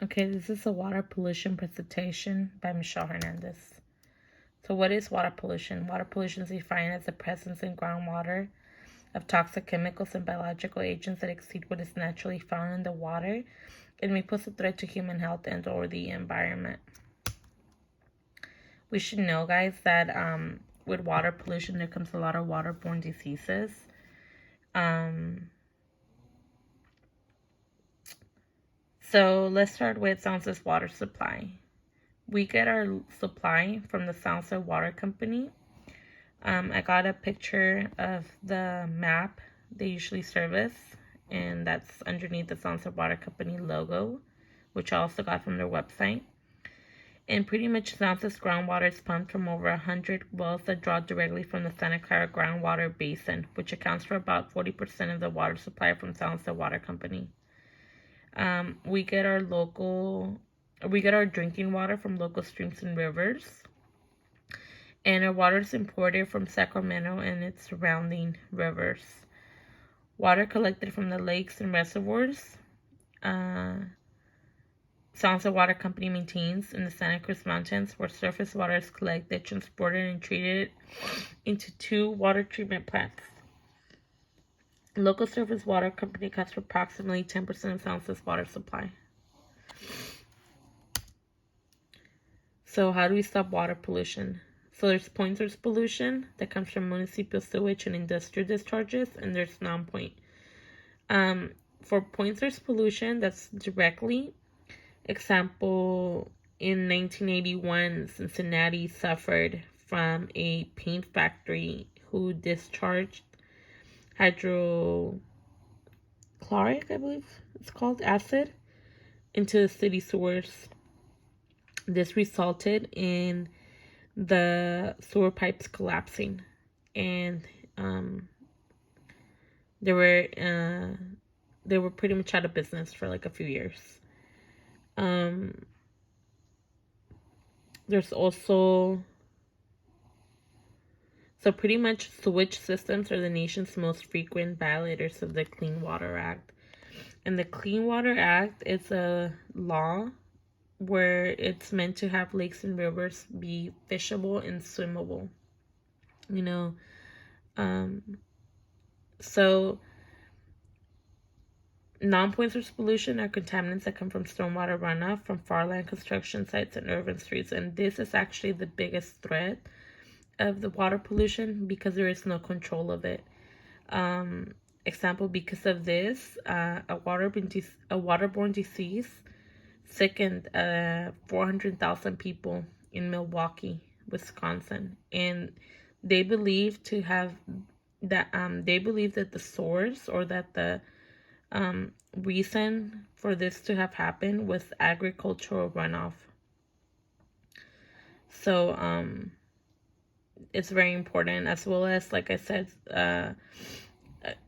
Okay, this is a water pollution presentation by Michelle Hernandez. So what is water pollution? Water pollution is defined as the presence in groundwater of toxic chemicals and biological agents that exceed what is naturally found in the water and may pose a threat to human health and or the environment. We should know, guys, that with water pollution, there comes a lot of waterborne diseases. So let's start with Sounds's water supply. We get our supply from the Soundset Water Company. I got a picture of the map they usually service, and that's underneath the Soundset Water Company logo, which I also got from their website. And pretty much Soundset's groundwater is pumped from over 100 wells that draw directly from the Santa Clara groundwater basin, which accounts for about 40% of the water supply from Soundset Water Company. We get our drinking water from local streams and rivers. And our water is imported from Sacramento and its surrounding rivers. Water collected from the lakes and reservoirs. Soundset Water Company maintains in the Santa Cruz Mountains, where surface water is collected, transported, and treated into 2 water treatment plants. Local surface water company accounts for approximately 10% of Soundset's water supply. So how do we stop water pollution? So there's point source pollution that comes from municipal sewage and industrial discharges, and there's non-point. For point source pollution, that's directly, example, in 1981, Cincinnati suffered from a paint factory who discharged hydrochloric, I believe it's called, acid, into the city sewers. This resulted in the sewer pipes collapsing, and they were pretty much out of business for like a few years. There's also, so pretty much sewage systems are the nation's most frequent violators of the Clean Water Act. And the Clean Water Act is a law where it's meant to have lakes and rivers be fishable and swimmable. So non-point source pollution are contaminants that come from stormwater runoff from farmland construction sites and urban streets. And this is actually the biggest threat of the water pollution because there is no control of it. Example, because of this, a waterborne disease sickened 400,000 people in Milwaukee, Wisconsin, and they believe that the source, or that the reason for this to have happened was agricultural runoff. So it's very important, as well as, like I said,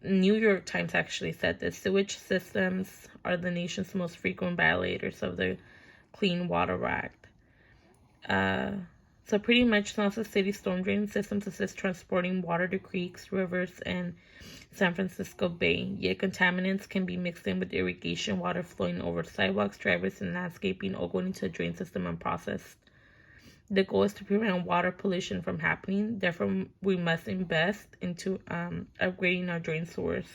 New York Times actually said that sewage systems are the nation's most frequent violators of the Clean Water Act. So pretty much Soundset City storm drain systems assist transporting water to creeks, rivers, and San Francisco Bay. Yet contaminants can be mixed in with irrigation water flowing over sidewalks, driveways, and landscaping, or going into the drain system unprocessed. The goal is to prevent water pollution from happening. Therefore, we must invest into upgrading our drain sewers.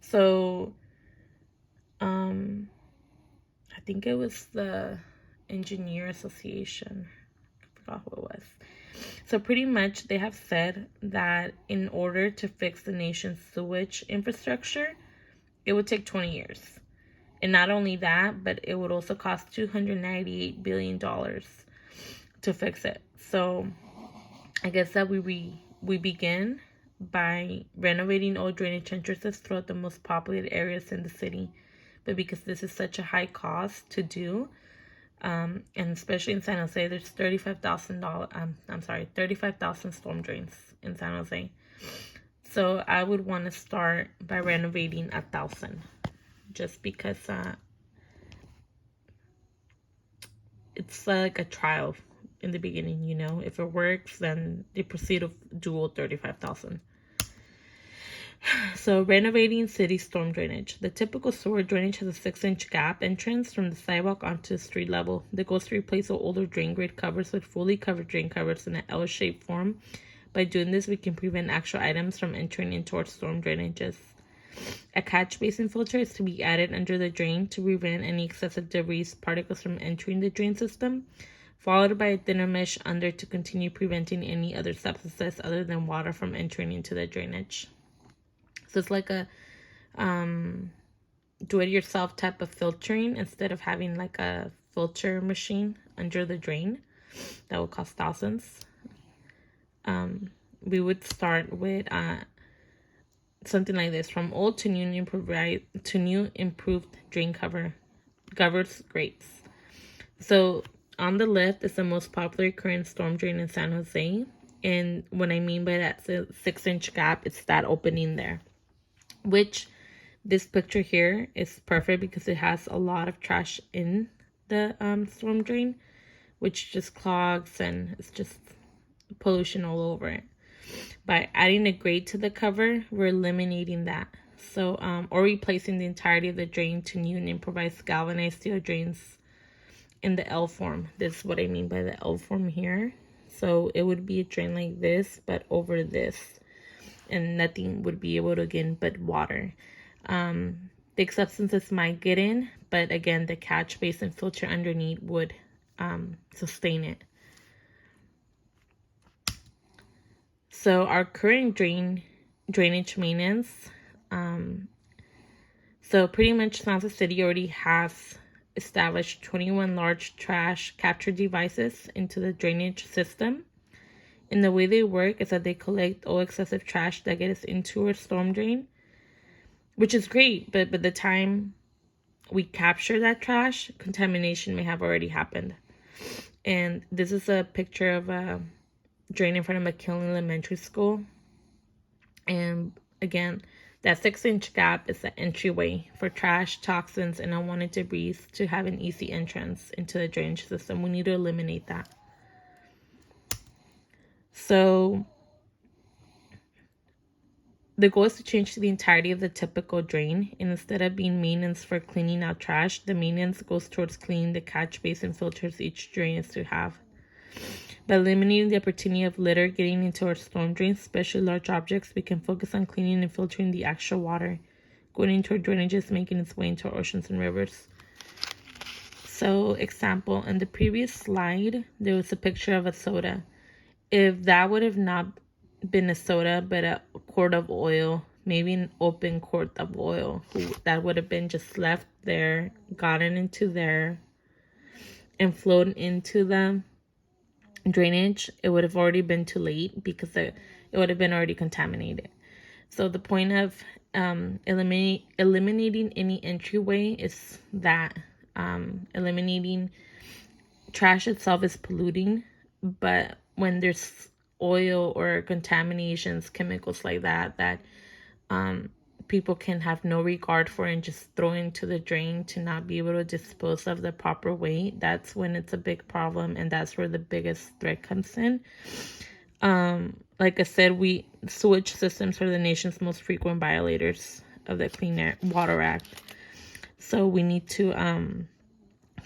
So, I think it was the Engineer Association. I forgot who it was. So pretty much they have said that in order to fix the nation's sewage infrastructure, it would take 20 years. And not only that, but it would also cost $298 billion to fix it. So I guess that we begin by renovating old drainage entrances throughout the most populated areas in the city. But because this is such a high cost to do, and especially in San Jose, there's 35,000 storm drains in San Jose. So I would want to start by renovating 1,000, just because it's like a trial in the beginning. If it works, then they proceed to do 35,000. So, renovating city storm drainage. The typical sewer drainage has a 6-inch gap entrance from the sidewalk onto the street level. The goal is to replace the older drain grate covers with fully covered drain covers in an L-shaped form. By doing this, we can prevent actual items from entering into our storm drainages. A catch basin filter is to be added under the drain to prevent any excessive debris particles from entering the drain system, followed by a thinner mesh under to continue preventing any other substances other than water from entering into the drainage. So it's like a do-it-yourself type of filtering instead of having like a filter machine under the drain that would cost thousands. We would start with something like this: from old to new improved drain covers grates. So on the left is the most popular current storm drain in San Jose, and what I mean by that 6-inch gap, it's that opening there, which this picture here is perfect because it has a lot of trash in the storm drain, which just clogs and it's just pollution all over it. By adding a grate to the cover, we're eliminating that. So, or replacing the entirety of the drain to new and improvised galvanized steel drains in the L form. This is what I mean by the L form here. So it would be a drain like this, but over this, and nothing would be able to get in but water. Big substances might get in, but again, the catch basin filter underneath would sustain it. So our current drainage maintenance, so pretty much San Jose City already has established 21 large trash capture devices into the drainage system. And the way they work is that they collect all excessive trash that gets into a storm drain, which is great, but by the time we capture that trash, contamination may have already happened. And this is a picture of a drain in front of McKinley Elementary School. And again, that 6-inch gap is the entryway for trash, toxins, and unwanted debris to have an easy entrance into the drainage system. We need to eliminate that. So the goal is to change the entirety of the typical drain, and instead of being maintenance for cleaning out trash, the maintenance goes towards cleaning the catch basin filters each drain is to have. By eliminating the opportunity of litter getting into our storm drains, especially large objects, we can focus on cleaning and filtering the actual water going into our drainages, making its way into our oceans and rivers. So, example, in the previous slide, there was a picture of a soda. If that would have not been a soda, but a quart of oil, maybe an open quart of oil, that would have been just left there, gotten into there, and flowed into the drainage, it would have already been too late because it would have been already contaminated. So the point of eliminating any entryway is that eliminating trash itself is polluting, but when there's oil or contaminations, chemicals like that people can have no regard for and just throw into the drain to not be able to dispose of the proper way, that's when it's a big problem, and that's where the biggest threat comes in. Like I said, sewage systems are the nation's most frequent violators of the Clean Water Act. So we need to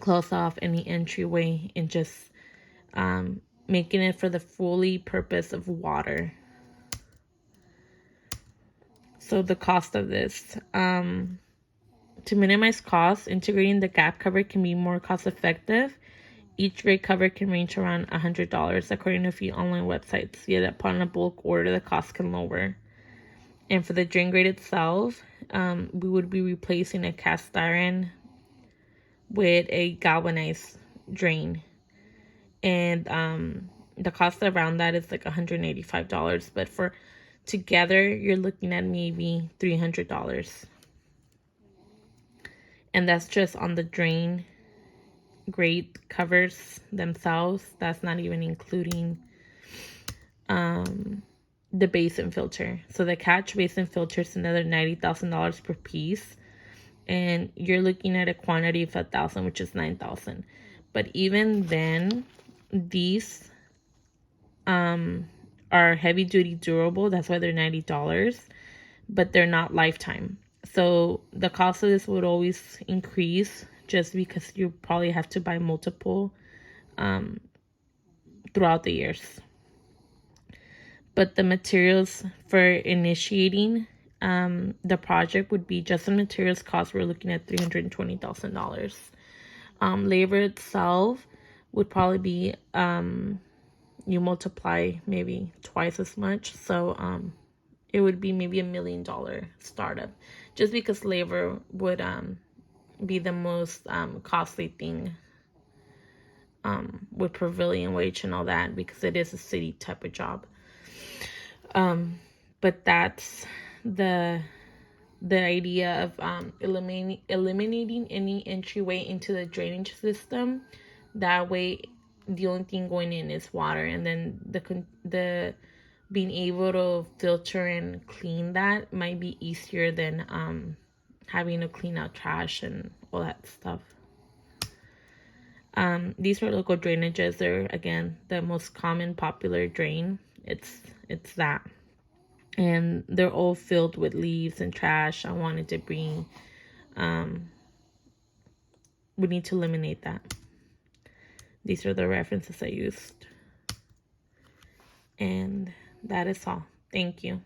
close off any entryway and just making it for the fully purpose of water. So the cost of this, to minimize costs, integrating the gap cover can be more cost effective. Each grade cover can range around $100 according to a few online websites. Yet upon a bulk order, the cost can lower. And for the drain grate itself, we would be replacing a cast iron with a galvanized drain. And the cost around that is like $185. But for together, you're looking at maybe $300. And that's just on the drain grate covers themselves. That's not even including the basin filter. So the catch basin filter is another $90,000 per piece. And you're looking at a quantity of 1,000, which is 9,000. But even then, these are heavy duty durable. That's why they're $90. but they're not lifetime. So the cost of this would always increase just because you probably have to buy multiple throughout the years. But the materials for initiating the project would be just the materials cost. We're looking at $320,000. Labor itself would probably be you multiply maybe twice as much. So it would be maybe $1 million startup, just because labor would be the most costly thing with prevailing wage and all that, because it is a city type of job. But that's the idea of eliminating any entryway into the drainage system. That way, the only thing going in is water, and then the being able to filter and clean that might be easier than having to clean out trash and all that stuff. These are local drainages. They're, again, the most common popular drain. It's that. And they're all filled with leaves and trash, unwanted debris. We need to eliminate that. These are the references I used. And that is all. Thank you.